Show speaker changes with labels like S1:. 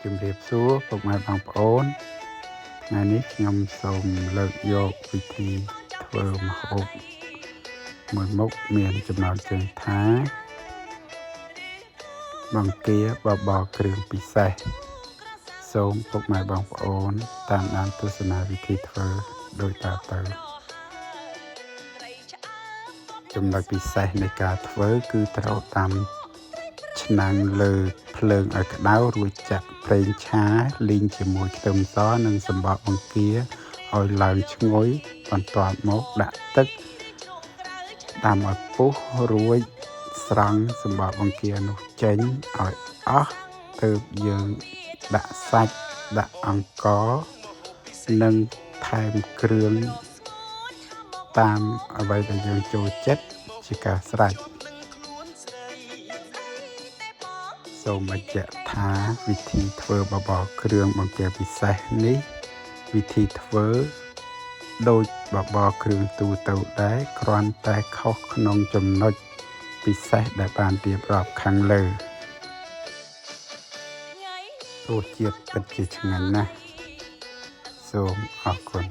S1: ជំរាបសួរពុកម៉ែបងប្អូនថ្ងៃនេះខ្ញុំសូមលើកយកវិធីធ្វើម្ហូបមួយមុខមានចំណងជើងថាបង្គាបបរគ្រឿងពិសេសសូមពុកម៉ែបងប្អូនតាមដានទស្សនាវិធីធ្វើដោយតទៅចំណុចពិសេសនៃការធ្វើគឺត្រូវតាមឆ្នាំងលើភ្លើងឲ្យក្តៅរួចចាក់ប្រេងឆាលីងជាមួយខ្ទឹមសនិងសំបកបង្គាឲ្យឡើងឈ្ងុយបន្ទាប់មកដាក់ទឹកដាំឲ្យពុះរួចស្រង់សំបកបង្គានោះចេញឲ្យអស់ទើបយើងដាក់សាច់ដាក់អង្ករនិងថែមគ្រឿងតាមអ្វីដែលយើងចូលចិត្តជាការស្រេចសូមបញ្ជាក់ថាវិធីធ្វើបបរគ្រឿងបង្គាពិសេសនេះវិធីធ្វើដូចបបរគ្រឿងទូទៅដែរគ្រាន់តែខុសក្នុងចំណុចពិសេសដែលបានរៀបរាប់ខាងលើរសជាតិពិតជាឆ្ងាញ់ណាស់សូមអរគុណ